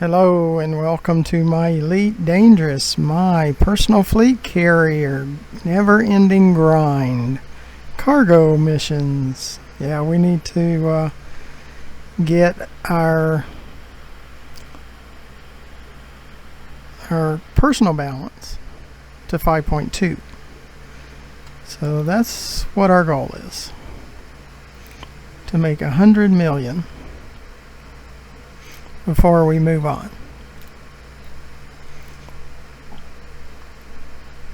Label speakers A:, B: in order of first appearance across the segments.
A: Hello and welcome to my Elite Dangerous, my personal fleet carrier, never-ending grind, cargo missions. Yeah, we need to get our personal balance to 5.2. So that's what our goal is, to make 100 million before we move on.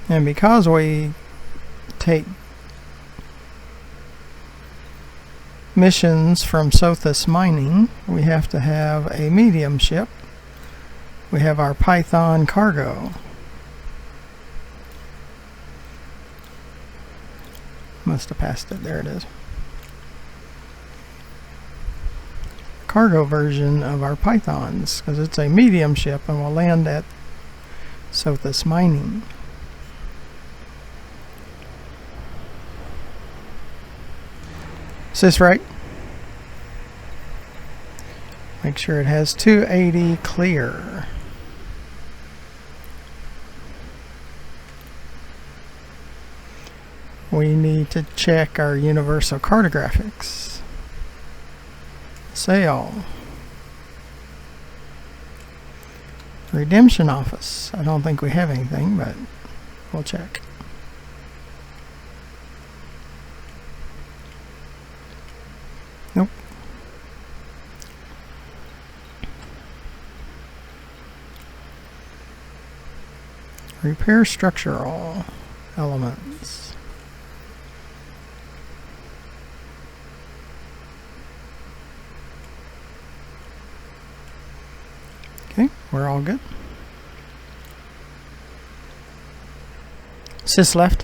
A: And because we take missions from Sothis Mining, we have to have a medium ship. We have our Python cargo. Must have passed it. There it is. Cargo version of our Pythons, because it's a medium ship and will land at Sothis Mining. Is this right? Make sure it has 280 clear. We need to check our universal cartographics. Sale. Redemption office. I don't think we have anything, but we'll check. Nope. Repair structural elements. Okay, we're all good. Sys left.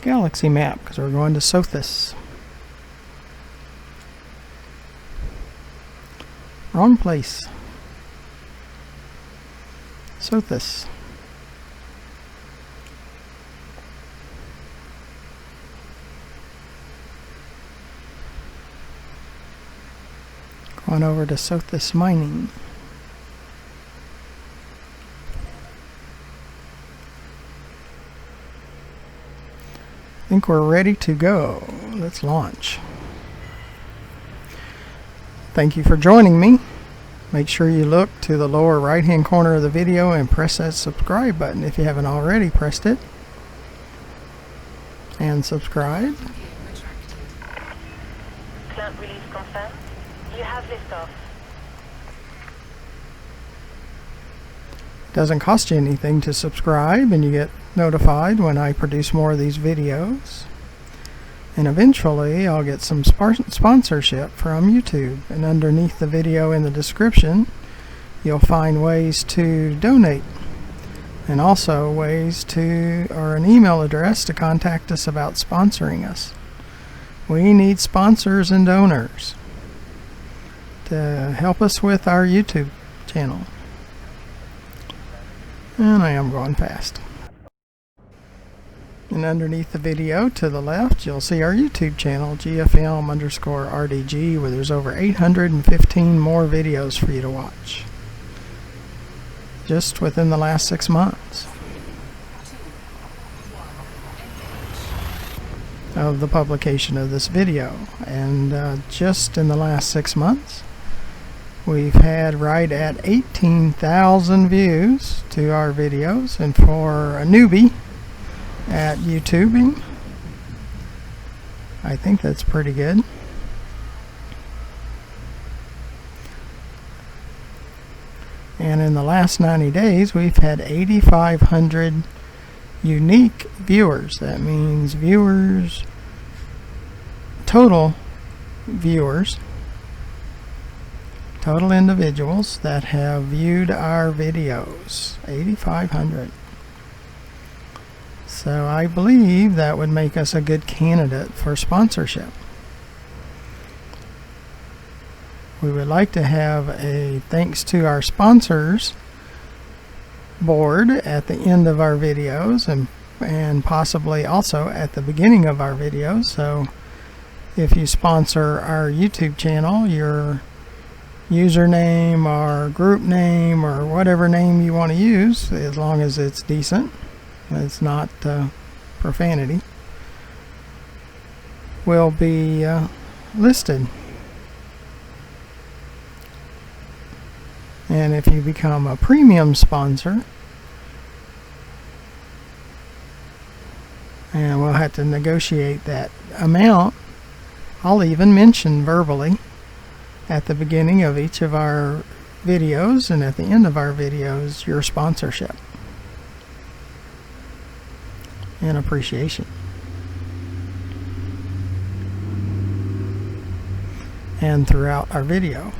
A: Galaxy map, because we're going to Sothis. Wrong place. Sothis. Going over to Sothis Mining. I think we're ready to go. Let's launch. Thank you for joining me. Make sure you look to the lower right hand corner of the video and press that subscribe button if you haven't already pressed it. And subscribe.
B: Clamp release confirmed. You have liftoff.
A: Doesn't cost you anything to subscribe, and you get notified when I produce more of these videos. And eventually I'll get some sponsorship from YouTube, and underneath the video in the description you'll find ways to donate, and also ways to, or an email address to contact us about sponsoring us. We need sponsors and donors to help us with our YouTube channel. And I am going fast. And underneath the video to the left you'll see our YouTube channel, GFM_RDG, where there's over 815 more videos for you to watch just within the last 6 months of the publication of this video. And just in the last 6 months we've had right at 18,000 views to our videos, and for a newbie at YouTubing, I think that's pretty good. And in the last 90 days we've had 8,500 unique viewers. That means viewers, total viewers, total individuals that have viewed our videos, 8,500. So I believe that would make us a good candidate for sponsorship. We would like to have a thanks to our sponsors board at the end of our videos, and possibly also at the beginning of our videos. So if you sponsor our YouTube channel, your username or group name or whatever name you want to use, as long as it's decent, it's not profanity, will be listed. And if you become a premium sponsor, and we'll have to negotiate that amount, I'll even mention verbally at the beginning of each of our videos and at the end of our videos your sponsorship and appreciation. And throughout our video.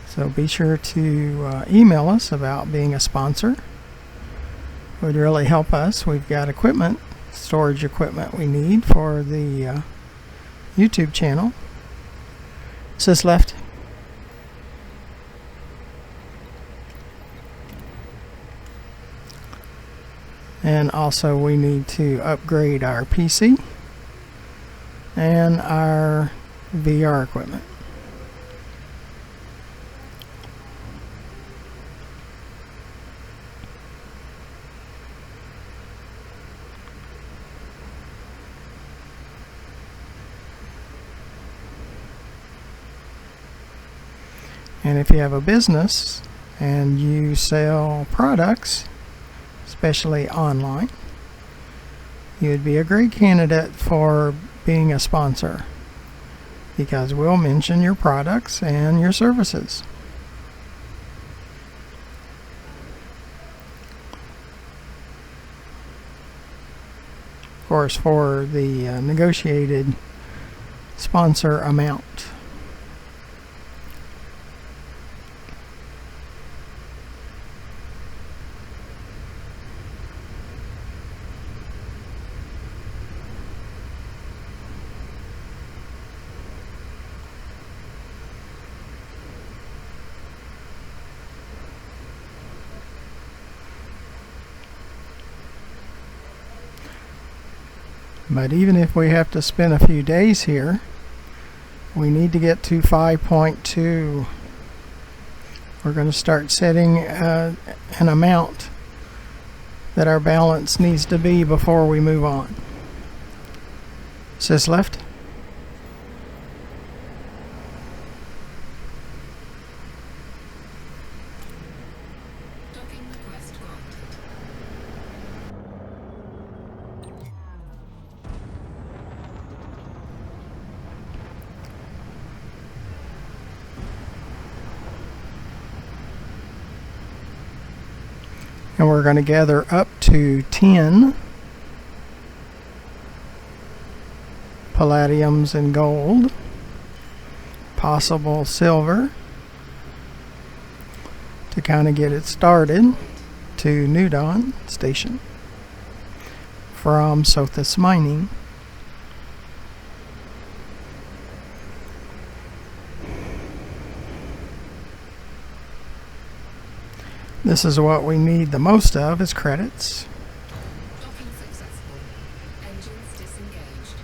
A: So be sure to email us about being a sponsor. It would really help us. We've got equipment, storage equipment we need for the YouTube channel. Sis left. And also we need to upgrade our PC and our VR equipment. And if you have a business and you sell products, especially online, you would be a great candidate for being a sponsor, because we'll mention your products and your services. Of course, for the negotiated sponsor amount. But even if we have to spend a few days here, we need to get to 5.2. We're going to start setting an amount that our balance needs to be before we move on. Sis left. And we're going to gather up to 10 palladiums and gold, possible silver, to kind of get it started to New Dawn Station from Sothis Mining. This is what we need the most of, is credits.
C: Docking successful. Engines disengaged.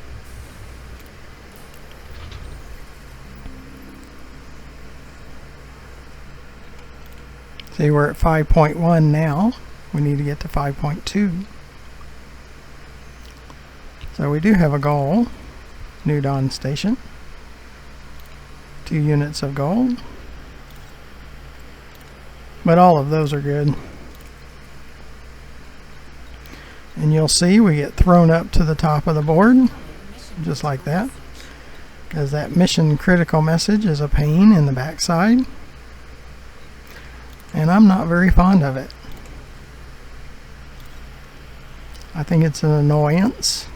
A: See, we're at 5.1 now. We need to get to 5.2. So we do have a goal. New Dawn Station. 2 units of gold. But all of those are good. And you'll see we get thrown up to the top of the board, just like that, because that mission critical message is a pain in the backside, and I'm not very fond of it. I think it's an annoyance.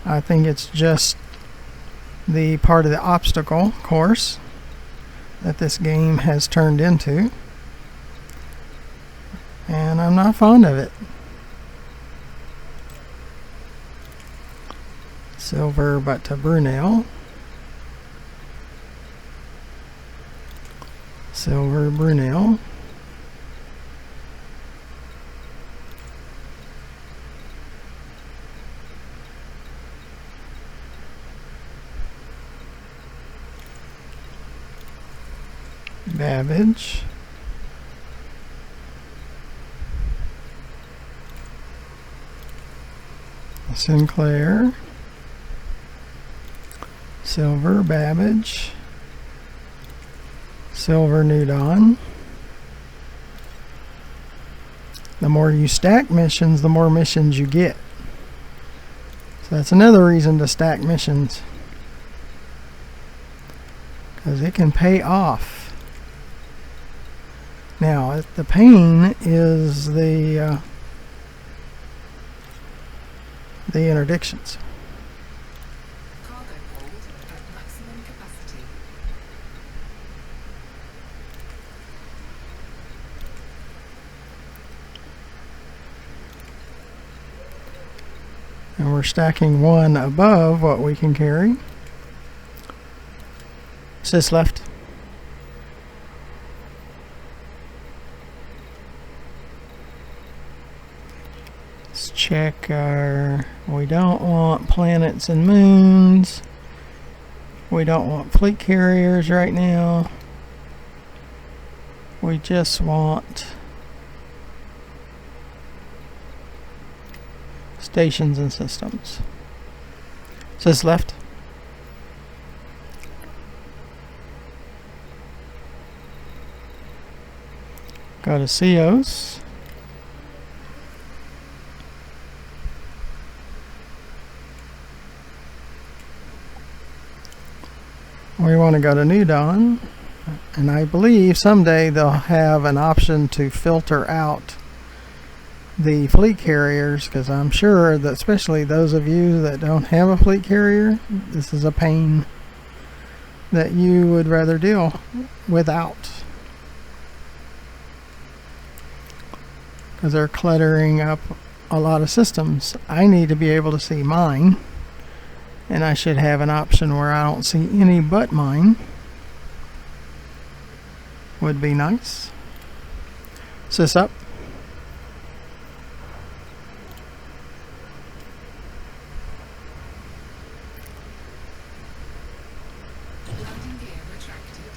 A: I think it's just the part of the obstacle course that this game has turned into, and I'm not fond of it. Silver, but to Brunel. Silver, Brunel. Babbage, Sinclair, Silver, Babbage, Silver, New Dawn. The more you stack missions, the more missions you get. So that's another reason to stack missions, because it can pay off. Now, the pain is the interdictions.
C: Cargo hold at maximum capacity.
A: And we're stacking one above what we can carry. Sis left. Let's check our... We don't want planets and moons. We don't want fleet carriers right now. We just want stations and systems. Sis left. Go to COs. We want to go to New Dawn, and I believe someday they'll have an option to filter out the fleet carriers, because I'm sure that especially those of you that don't have a fleet carrier, this is a pain that you would rather deal without, because they're cluttering up a lot of systems. I need to be able to see mine, and I should have an option where I don't see any but mine. Would be nice. Sis up.
C: Landing gear retracted.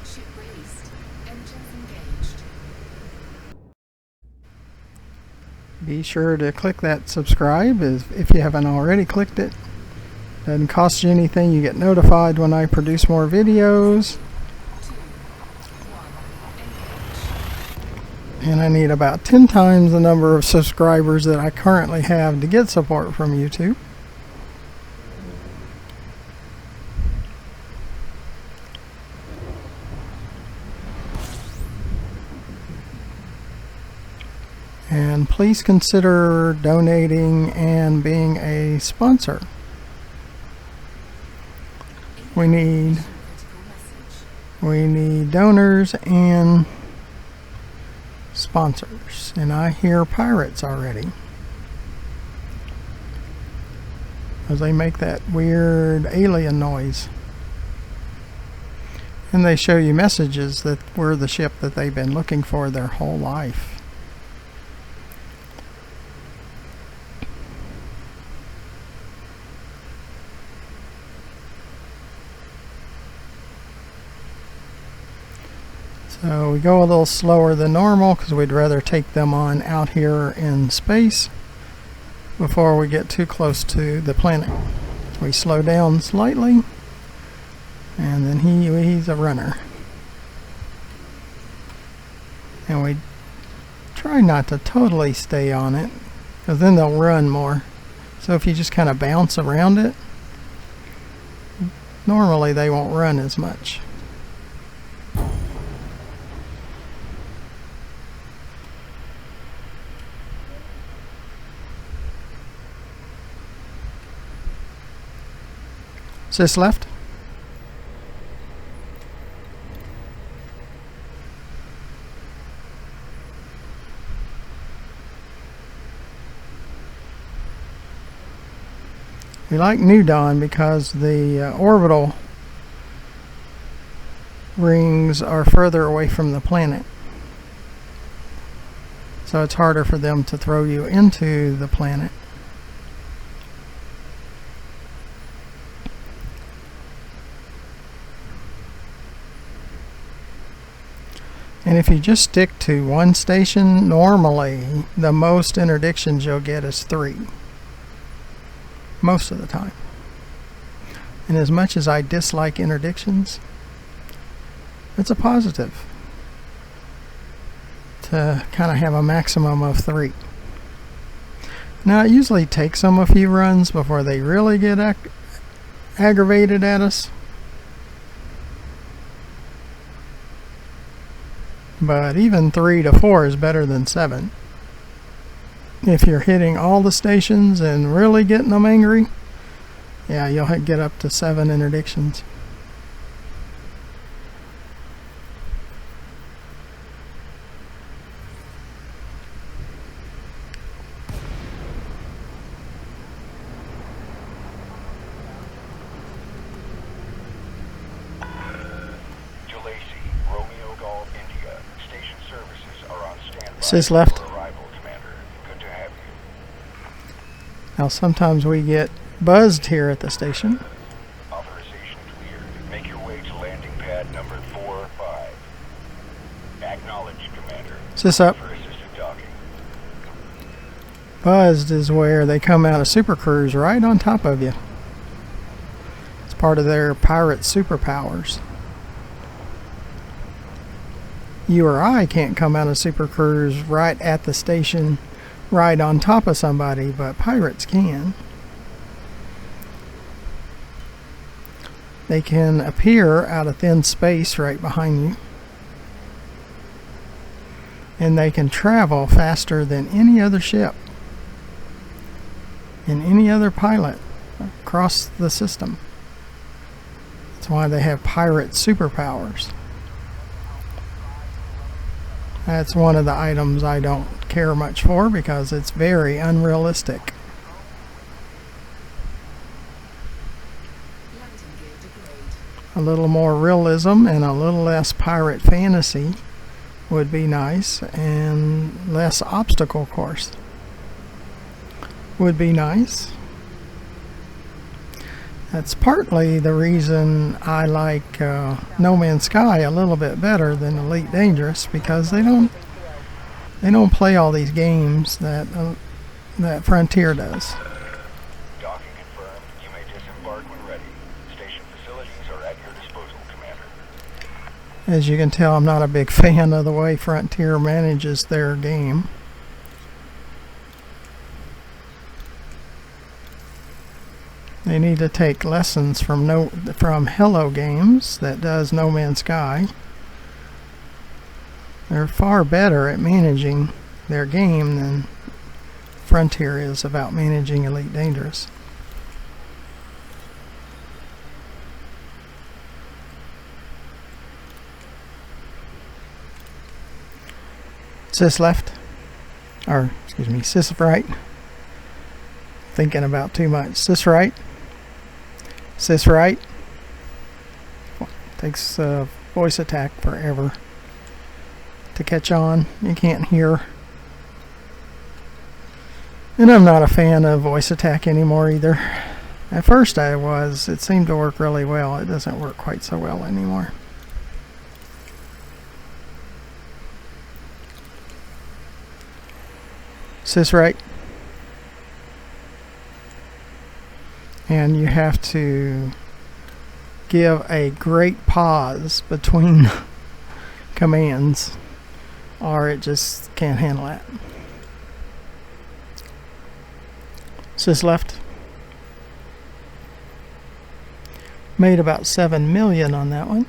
C: Ship released. Engines engaged.
A: Be sure to click that subscribe if you haven't already clicked it. Doesn't cost you anything. You get notified when I produce more videos.
C: 2, 1, engage.
A: And I need about 10 times the number of subscribers that I currently have to get support from YouTube. And please consider donating and being a sponsor. We need
C: Critical message.
A: We need donors and sponsors. And I hear pirates already, as they make that weird alien noise. And they show you messages that we're the ship that they've been looking for their whole life. So we go a little slower than normal because we'd rather take them on out here in space before we get too close to the planet. We slow down slightly, and then he's a runner. And we try not to totally stay on it, because then they'll run more. So if you just kind of bounce around it, normally they won't run as much. Sis left. We like New Dawn because the orbital rings are further away from the planet. So it's harder for them to throw you into the planet. And if you just stick to one station, normally the most interdictions you'll get is 3. Most of the time. And as much as I dislike interdictions, it's a positive to kind of have a maximum of 3. Now it usually takes them a few runs before they really get aggravated at us. But even 3 to 4 is better than 7. If you're hitting all the stations and really getting them angry, yeah, you'll get up to 7 interdictions. Sis left. Now sometimes we get buzzed here at the station.
D: Authorization cleared. Make your way to landing pad number 45. Acknowledged, Commander.
A: Sis up.
D: For assisted docking.
A: Buzzed is where they come out of Super Cruise right on top of you. It's part of their pirate superpowers. You or I can't come out of Super Cruise right at the station, right on top of somebody, but pirates can. They can appear out of thin space right behind you. And they can travel faster than any other ship and any other pilot across the system. That's why they have pirate superpowers. That's one of the items I don't care much for because it's very unrealistic. A little more realism and a little less pirate fantasy would be nice, and less obstacle course would be nice. That's partly the reason I like No Man's Sky a little bit better than Elite Dangerous, because they don't play all these games that Frontier does.
D: Docking confirmed. You may disembark when ready. Station facilities are at your disposal, Commander.
A: As you can tell, I'm not a big fan of the way Frontier manages their game. They need to take lessons from Hello Games that does No Man's Sky. They're far better at managing their game than Frontier is about managing Elite Dangerous. Sis left, or excuse me, sis right. Thinking about too much. Sis right. Sis right. Takes voice attack forever to catch on. You can't hear. And I'm not a fan of voice attack anymore either. At first I was. It seemed to work really well. It doesn't work quite so well anymore. Sis right. And you have to give a great pause between commands, or it just can't handle that. Sis left. Made about 7 million on that one.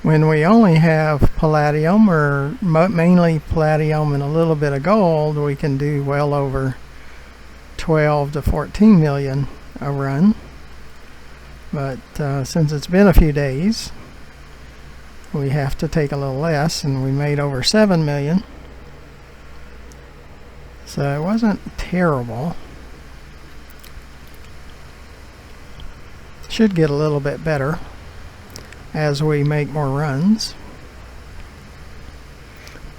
A: When we only have palladium, or mainly palladium and a little bit of gold, we can do well over 12 to 14 million a run. But since it's been a few days, we have to take a little less, and we made over 7 million. So it wasn't terrible. Should get a little bit better as we make more runs.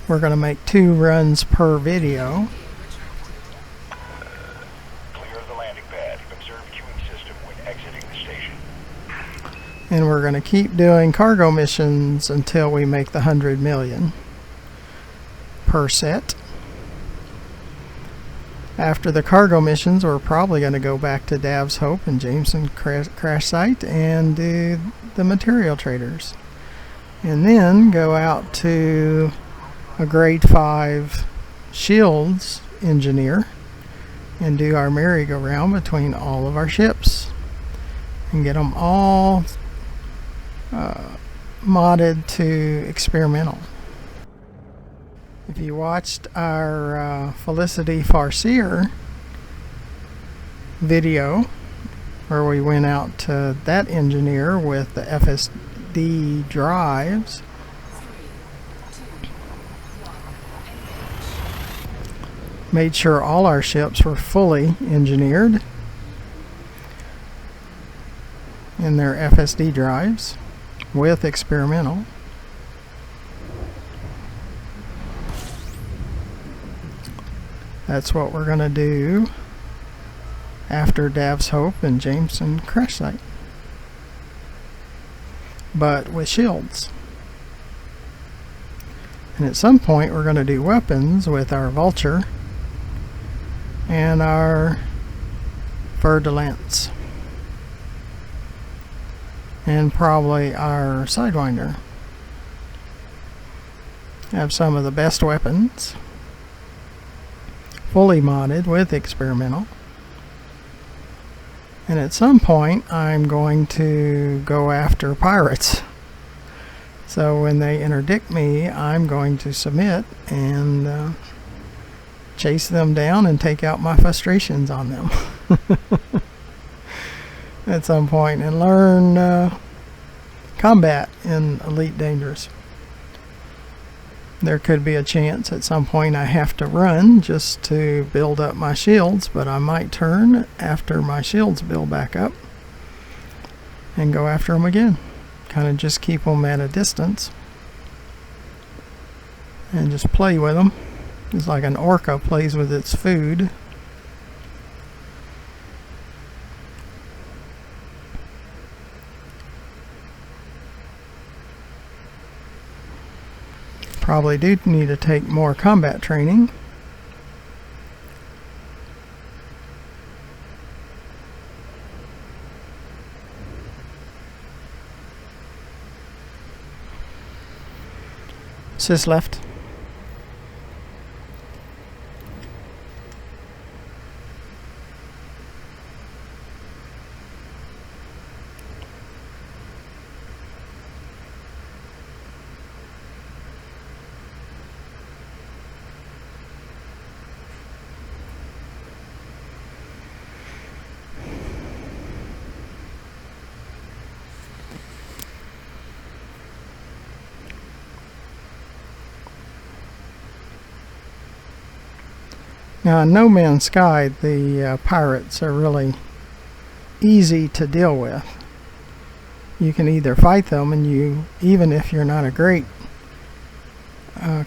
A: We're going to make 2 runs per video.
D: Clear of the landing pad. Observe queuing system when exiting the station.
A: And we're going to keep doing cargo missions until we make the 100 million per set. After the cargo missions, we're probably going to go back to Dav's Hope and Jameson crash site and do the material traders. And then go out to a grade 5 shields engineer and do our merry-go-round between all of our ships and get them all modded to experimental. If you watched our Felicity Farseer video where we went out to that engineer with the FSD drives, made sure all our ships were fully engineered in their FSD drives with experimental. That's what we're going to do after Dav's Hope and Jameson crash site, but with shields. And at some point we're going to do weapons with our Vulture and our Fer de Lance and probably our Sidewinder. Have some of the best weapons fully modded with experimental. And at some point I'm going to go after pirates. So when they interdict me, I'm going to submit and chase them down and take out my frustrations on them at some point and learn combat in Elite Dangerous. There could be a chance at some point I have to run just to build up my shields, but I might turn after my shields build back up and go after them again. Kind of just keep them at a distance and just play with them. It's like an orca plays with its food. Probably do need to take more combat training. Sis left. Now in No Man's Sky, the pirates are really easy to deal with. You can either fight them, and even if you're not a great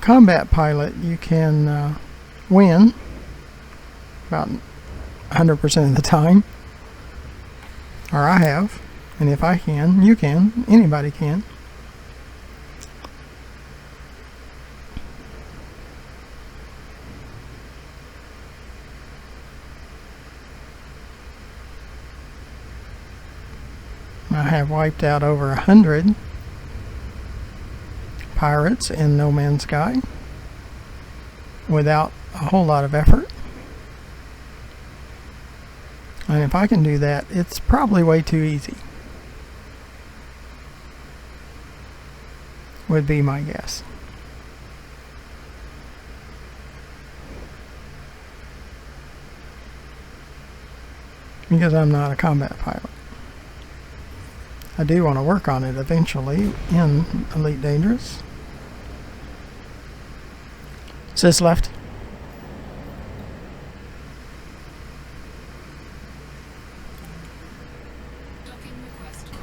A: combat pilot, you can win about 100% of the time. Or I have. And if I can, you can. Anybody can. I have wiped out over 100 pirates in No Man's Sky without a whole lot of effort. And if I can do that, it's probably way too easy, would be my guess. Because I'm not a combat pilot. I do want to work on it eventually in Elite Dangerous. Sis left.
C: Docking request granted.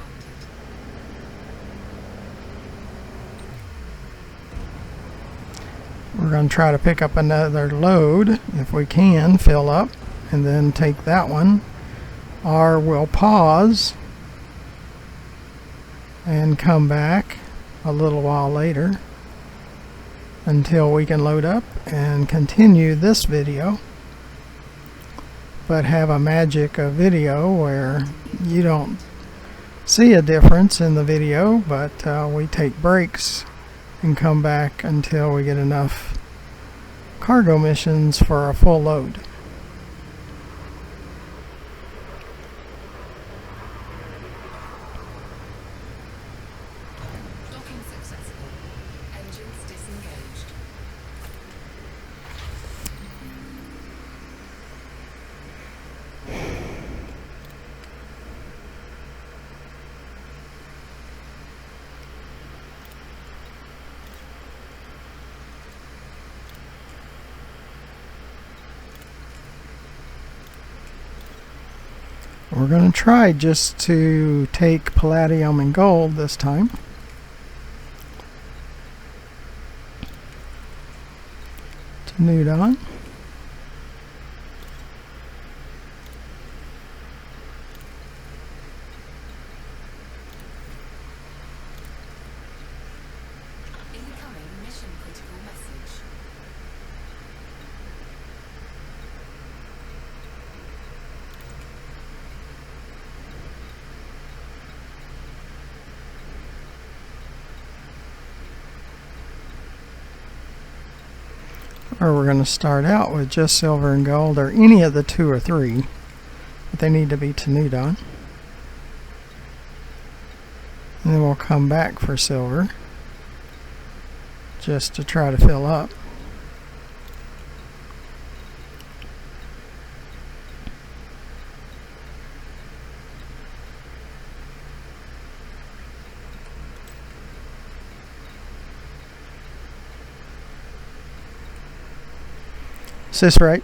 A: We're going to try to pick up another load if we can, fill up, and then take that one. Or we'll pause and come back a little while later until we can load up and continue this video, but have a magic of video where you don't see a difference in the video, but we take breaks and come back until we get enough cargo missions for a full load.
C: Docking successful. Engines disengaged.
A: We're going to try just to take palladium and gold this time. To Nudon.
C: Incoming mission critical message.
A: Or we're going to start out with just silver and gold, or any of the 2 or 3, but they need to be Tenudon. And then we'll come back for silver, just to try to fill up. This right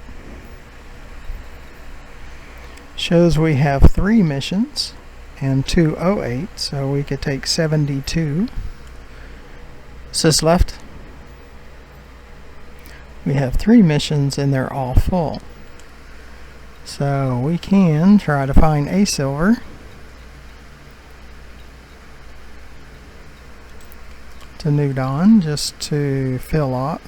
A: shows we have 3 missions and 208, so we could take 72. This left, we have 3 missions and they're all full, so we can try to find a silver to Nudon just to fill up.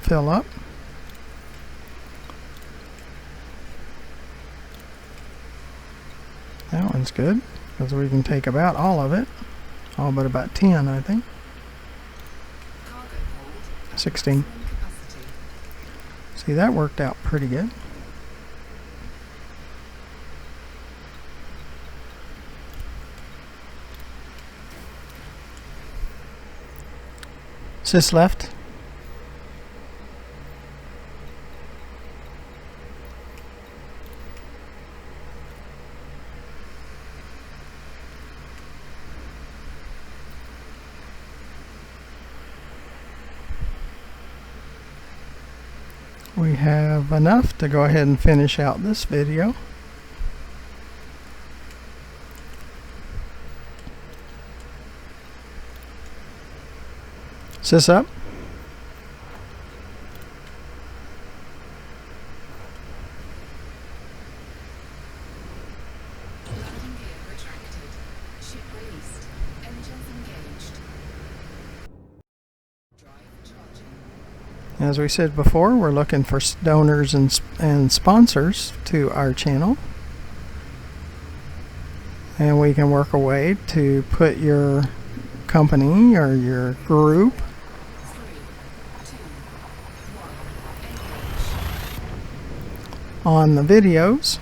A: That one's good, because we can take about all of it. All but about 10, I think.
C: Cargo hold.
A: 16.
C: Capacity.
A: See, that worked out pretty good. Sis left. We have enough to go ahead and finish out this video. Sis up.
C: Landing gear retracted. Ship released. Engines engaged. Drive charging.
A: As we said before, we're looking for donors and sponsors to our channel. And we can work a way to put your company or your group
C: 3, 2, 1. Engage.
A: on the videos.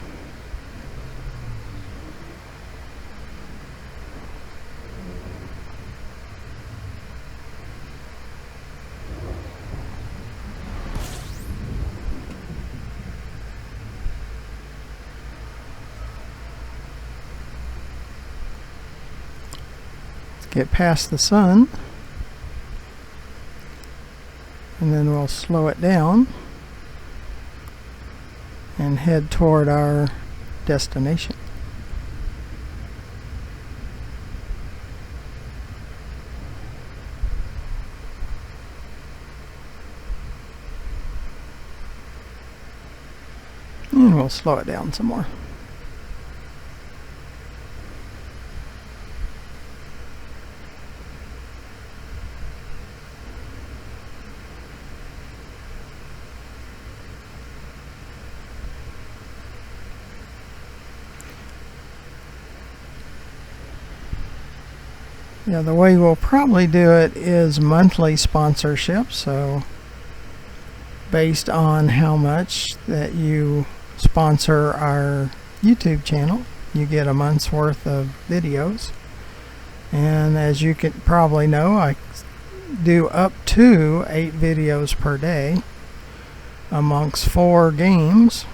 A: Get past the sun, and then we'll slow it down and head toward our destination. And we'll slow it down some more. Yeah, the way we'll probably do it is monthly sponsorship. So based on how much that you sponsor our YouTube channel, you get a month's worth of videos. And as you can probably know, I do up to 8 videos per day amongst 4 games.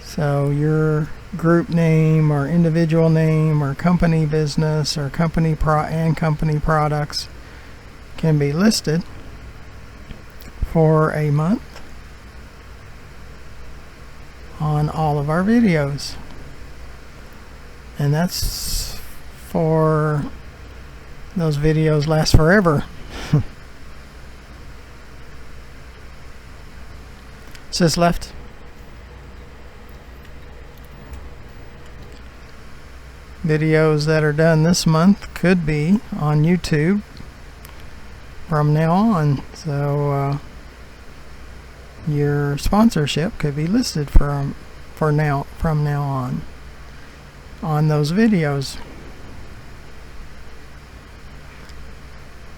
A: So your group name or individual name or company business or company products can be listed for a month on all of our videos. And that's for those videos last forever. Sis left. Videos that are done this month could be on YouTube from now on. So your sponsorship could be listed from now on those videos.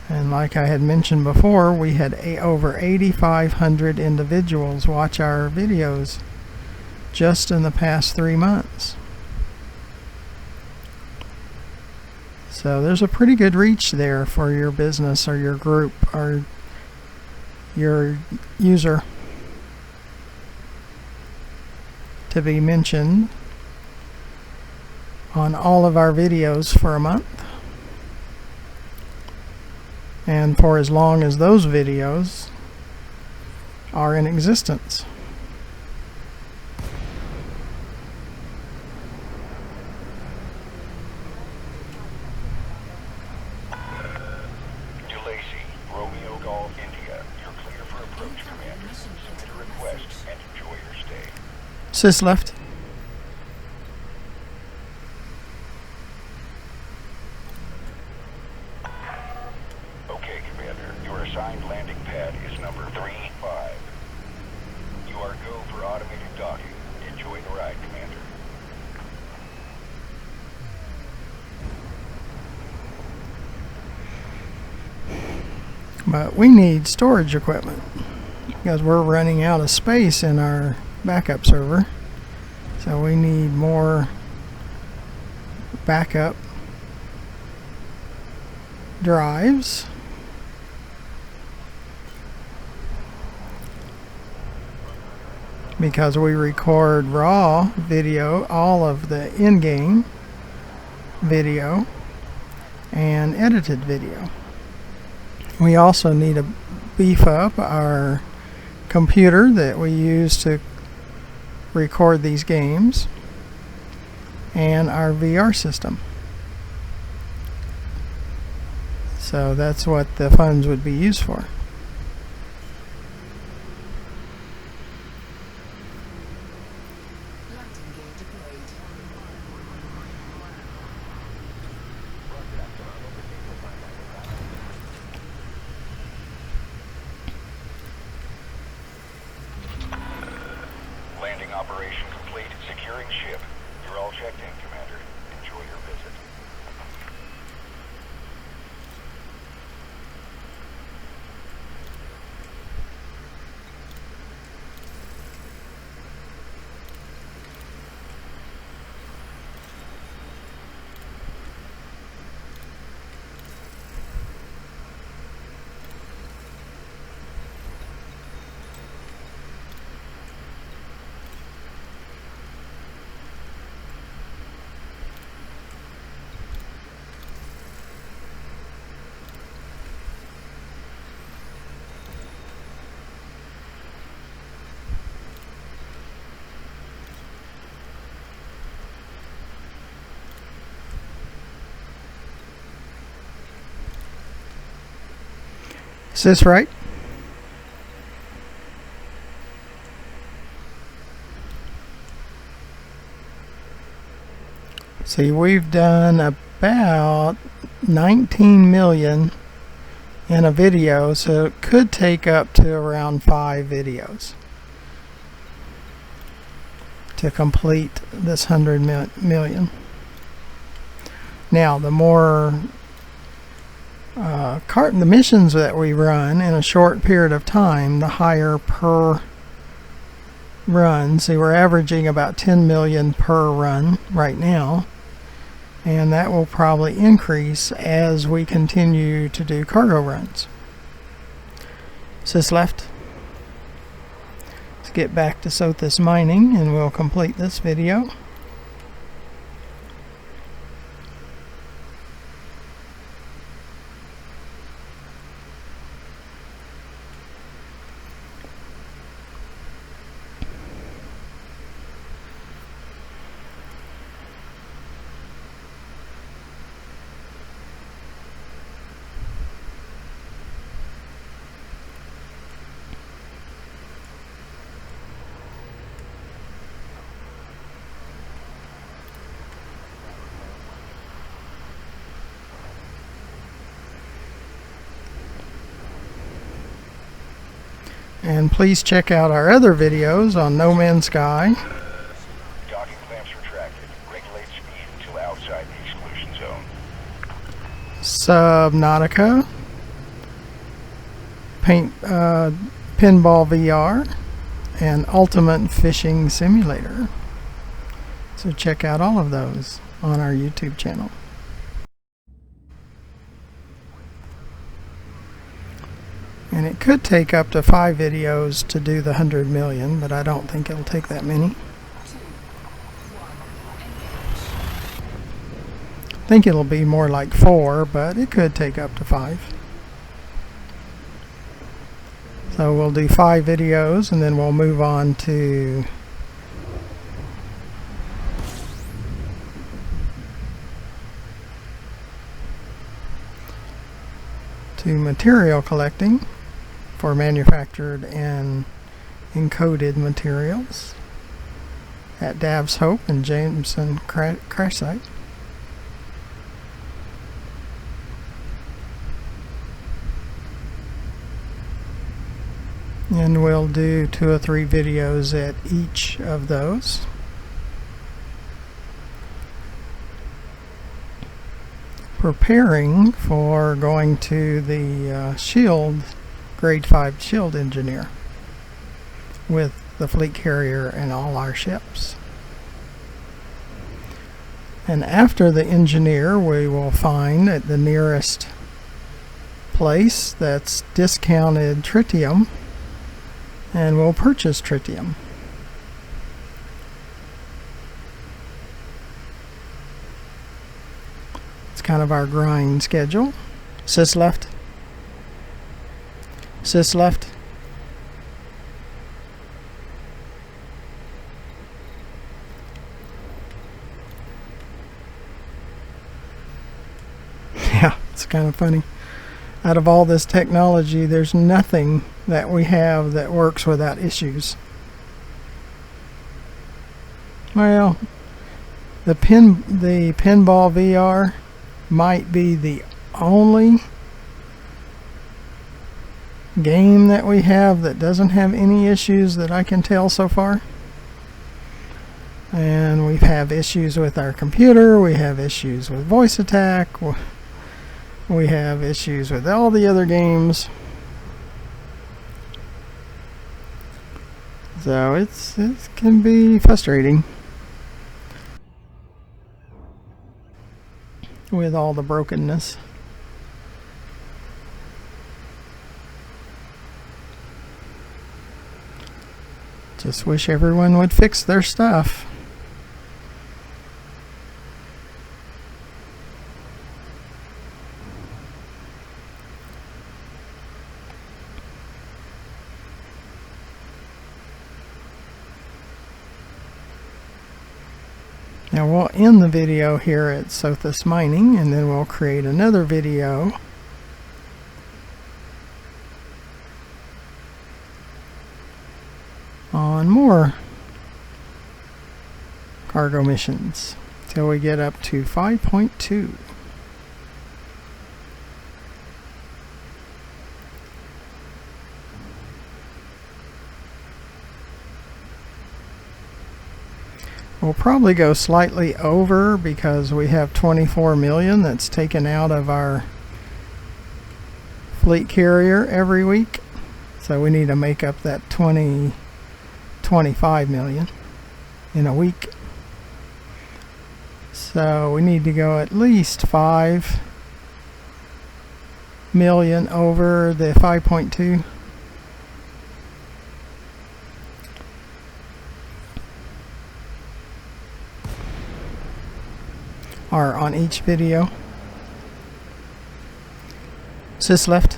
A: And like I had mentioned before, we had over 8,500 individuals watch our videos just in the past 3 months. So there's a pretty good reach there for your business or your group or your user to be mentioned on all of our videos for a month, and for as long as those videos are in existence. Sis left.
D: Okay, Commander. Your assigned landing pad is number 35. You are go for automated docking. Enjoy the ride, Commander.
A: But we need storage equipment because we're running out of space in our backup server. So we need more backup drives. Because we record raw video, all of the in-game video and edited video. We also need to beef up our computer that we use to record these games and our VR system. So that's what the funds would be used for.
C: Landing gear deployed.
D: Landing operation complete. Securing ship. You're all checked in, Commander. Enjoy your visit.
A: Is this right? See, we've done about 19 million in a video, so it could take up to around 5 videos to complete this 100 million. Now, the more the missions that we run in a short period of time, the higher per run. See, we're averaging about 10 million per run right now, and that will probably increase as we continue to do cargo runs. Sys left. Let's get back to Sothis mining and we'll complete this video. And please check out our other videos on No Man's Sky.
D: Docking clamps retracted. Regulate speed until outside the exclusion zone.
A: Subnautica, Pinball VR, and Ultimate Fishing Simulator. So check out all of those on our YouTube channel. And it could take up to 5 videos to do the 100 million, but I don't think it'll take that many. I think it'll be more like 4, but it could take up to 5. So we'll do 5 videos and then we'll move on to material collecting for manufactured and encoded materials at Dav's Hope and Jameson Crash Site. And we'll do 2 or 3 videos at each of those. Preparing for going to the Shield, Grade 5 Shield Engineer with the fleet carrier and all our ships. And after the engineer, we will find at the nearest place that's discounted tritium, and we'll purchase tritium. Kind of our grind schedule. Sys left. Sys left. Yeah, it's kind of funny. Out of all this technology, there's nothing that we have that works without issues. Well, the pinball VR might be the only game that we have that doesn't have any issues that I can tell so far. And we have issues with our computer, we have issues with voice attack, we have issues with all the other games. So it can be frustrating with all the brokenness. Just wish everyone would fix their stuff. Now we'll end the video here at Sothis Mining, and then we'll create another video on more cargo missions. till we get up to 5.2. We'll probably go slightly over because we have 24 million that's taken out of our fleet carrier every week. So we need to make up that 25 million in a week. So we need to go at least 5 million over the 5.2. Or on each video. Sis left.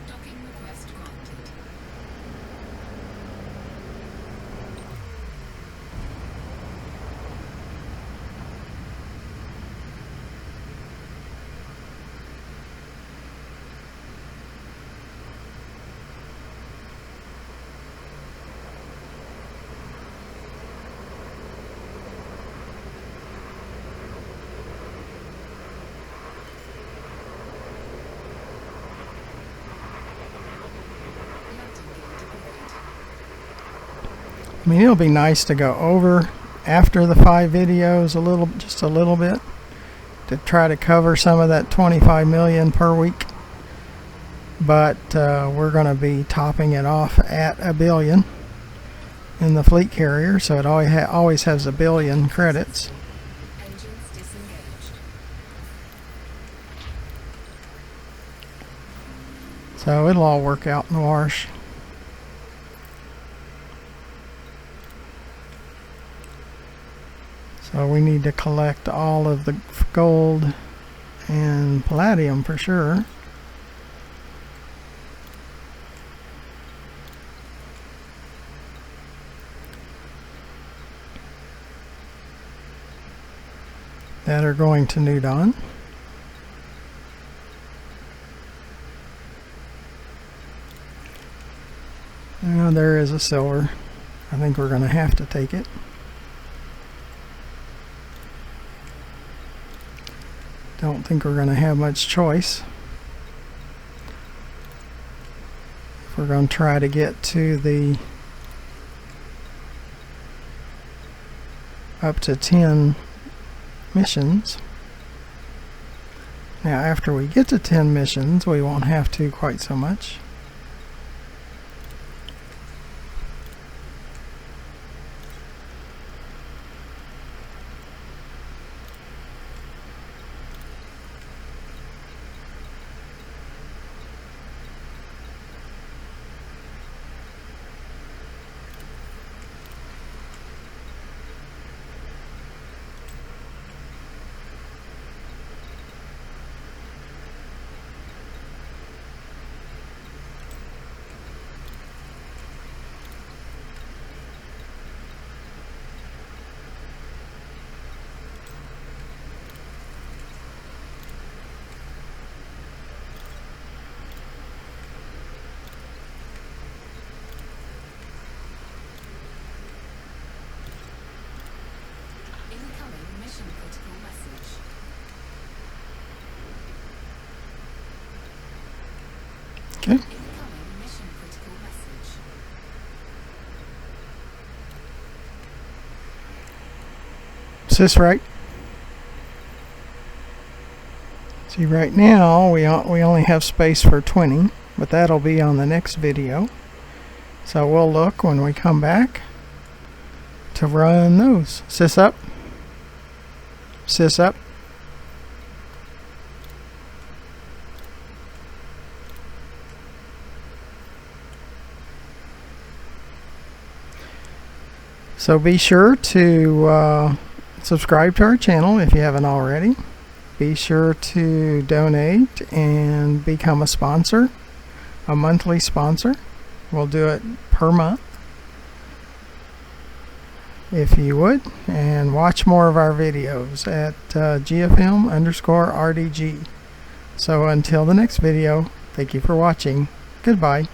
C: Docking request granted.
A: I mean, it'll be nice to go over after the 5 videos just a little bit to try to cover some of that 25 million per week. But we're going to be topping it off at $1 billion in the fleet carrier, so it always has $1 billion credits.
C: Engines disengaged.
A: So it'll all work out in the wash. So we need to collect all of the gold and palladium for sure. That are going to New Dawn. There is a silver. I think we're going to have to take it. Don't think we're going to have much choice. If we're going to try to get to the up to 10 missions. Now after we get to 10 missions we won't have to quite so much.
C: Incoming mission critical message.
A: Okay.
C: Incoming mission critical message.
A: Is this right? See, right now we only have space for 20, but that'll be on the next video. So we'll look when we come back to run those. Sis up. Sis up. So be sure to subscribe to our channel if you haven't already. Be sure to donate and become a sponsor, a monthly sponsor. We'll do it per month if you would, and watch more of our videos at GFM_RDG. So until the next video, thank you for watching. Goodbye.